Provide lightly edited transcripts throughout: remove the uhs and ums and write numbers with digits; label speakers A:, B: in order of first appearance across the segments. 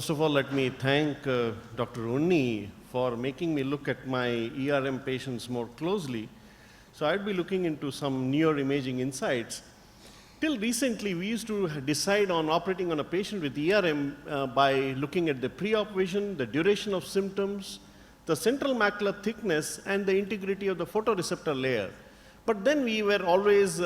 A: First of all, let me thank Dr. Unni for making me look at my ERM patients more closely. So I'd be looking into some neuroimaging insights. Till recently, we used to decide on operating on a patient with ERM by looking at the pre-op vision, the duration of symptoms, the central macular thickness, and the integrity of the photoreceptor layer. But then we were always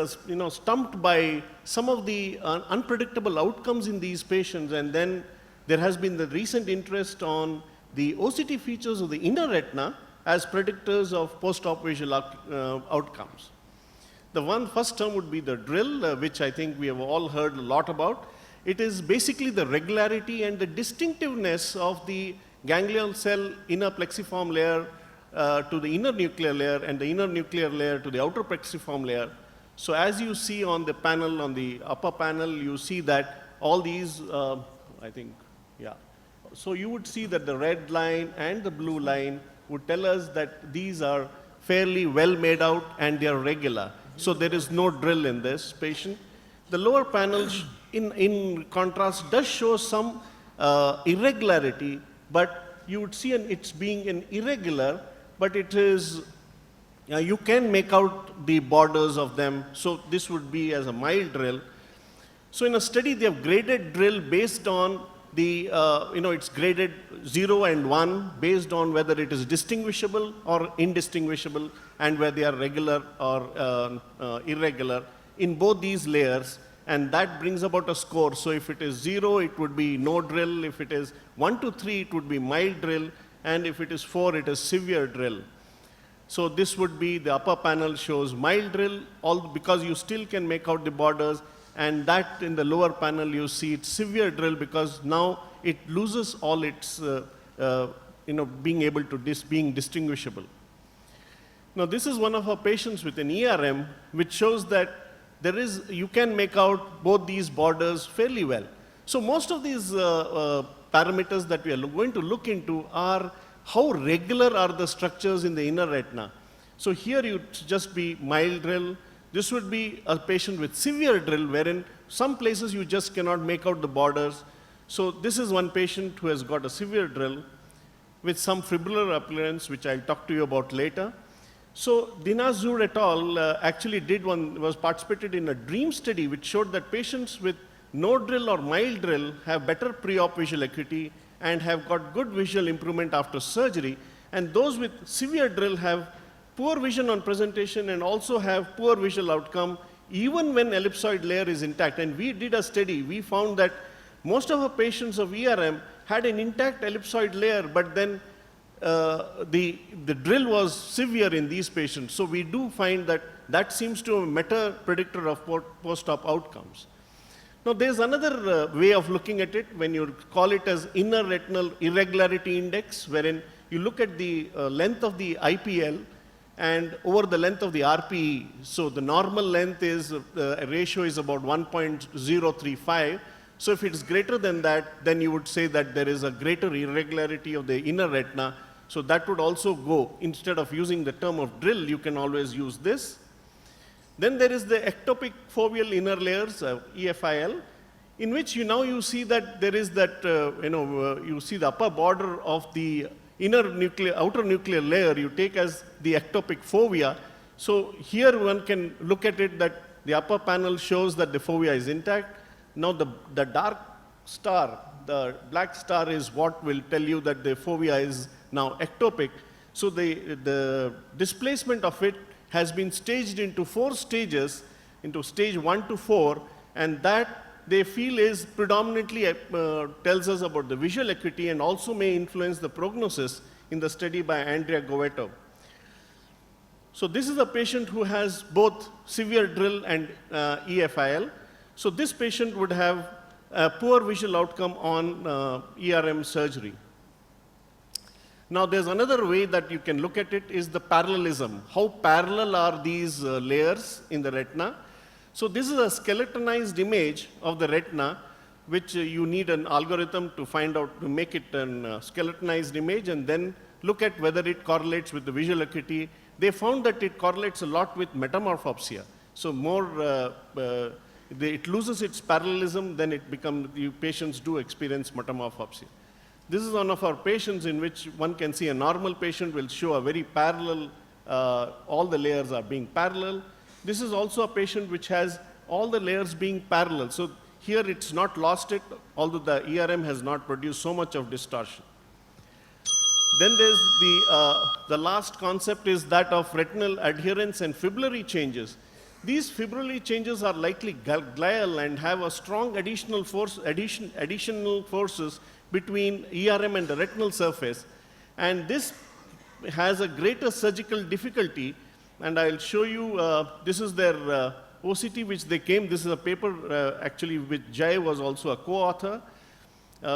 A: stumped by some of the unpredictable outcomes in these patients, and then there has been the recent interest on the OCT features of the inner retina as predictors of post-op visual outcomes. The first term would be the drill, which I think we have all heard a lot about. It is basically the regularity and the distinctiveness of the ganglion cell inner plexiform layer to the inner nuclear layer and the inner nuclear layer to the outer plexiform layer. So as you see on the panel, on the upper panel, you see that all these, So you would see that the red line and the blue line would tell us that these are fairly well made out and they are regular. So there is no drill in this patient. The lower panel, in contrast, does show some irregularity, but you would see it's being an irregular, but it is, you can make out the borders of them. So this would be as a mild drill. So in a study, they have graded drill based on the, it's graded 0 and 1 based on whether it is distinguishable or indistinguishable and whether they are regular or irregular in both these layers, and that brings about a score. So if it is 0, it would be no drill. If it is 1 to 3, it would be mild drill, and if it is 4, it is severe drill. So this would be, the upper panel shows mild drill, because you still can make out the borders, and that in the lower panel you see it's severe drill because now it loses all its, being able to being distinguishable. Now this is one of our patients with an ERM, which shows that you can make out both these borders fairly well. So most of these parameters that we are going to look into are how regular are the structures in the inner retina. So here you'd just be mild drill. This would be a patient with severe drill, wherein some places you just cannot make out the borders. So this is one patient who has got a severe drill with some fibrillar appearance, which I'll talk to you about later. So Dinazur et al. Actually participated in a dream study which showed that patients with no drill or mild drill have better pre-op visual acuity and have got good visual improvement after surgery, and those with severe drill have poor vision on presentation and also have poor visual outcome even when ellipsoid layer is intact. And we did a study, we found that most of our patients of ERM had an intact ellipsoid layer, but then the drill was severe in these patients. So we do find that that seems to be a meta predictor of post-op outcomes. Now there's another way of looking at it when you call it as inner retinal irregularity index, wherein you look at the length of the IPL and over the length of the RPE. So the normal length is, ratio is about 1.035. So if it's greater than that, then you would say that there is a greater irregularity of the inner retina. So that would also go, instead of using the term of drill, you can always use this. Then there is the ectopic foveal inner layers, EFIL, in which you see that there is that, you see the upper border of the outer nuclear layer you take as the ectopic fovea. So here one can look at it that the upper panel shows that the fovea is intact. Now the dark star, the black star is what will tell you that the fovea is now ectopic. So the displacement of it has been staged into 4 stages, into stage 1 to 4, and that they feel is predominantly tells us about the visual acuity and also may influence the prognosis in the study by Andrea Govetto. So this is a patient who has both severe drill and EFIL. So this patient would have a poor visual outcome on ERM surgery. Now there's another way that you can look at it is the parallelism. How parallel are these layers in the retina? So this is a skeletonized image of the retina, which you need an algorithm to find out, to make it a skeletonized image and then look at whether it correlates with the visual acuity. They found that it correlates a lot with metamorphopsia. So it loses its parallelism, then patients do experience metamorphopsia. This is one of our patients in which one can see a normal patient will show a very parallel, all the layers are being parallel. This is also a patient which has all the layers being parallel. So here it's not lost it, although the ERM has not produced so much of distortion. Then there's the last concept is that of retinal adherence and fibrillary changes. These fibrillary changes are likely glial and have a strong additional forces between ERM and the retinal surface. And this has a greater surgical difficulty. And I'll show you, this is their OCT which they came. This is a paper actually which Jay was also a co-author,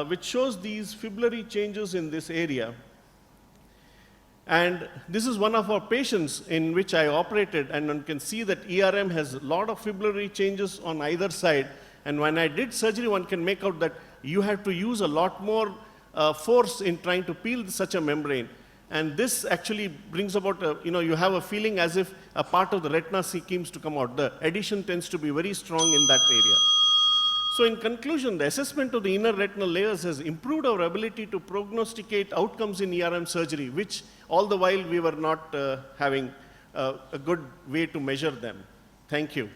A: which shows these fibrillary changes in this area. And this is one of our patients in which I operated, and one can see that ERM has a lot of fibrillary changes on either side. And when I did surgery, one can make out that you have to use a lot more force in trying to peel such a membrane. And this actually brings about, you have a feeling as if a part of the retina seems to come out. The adhesion tends to be very strong in that area. So in conclusion, the assessment of the inner retinal layers has improved our ability to prognosticate outcomes in ERM surgery, which all the while we were not having a good way to measure them. Thank you.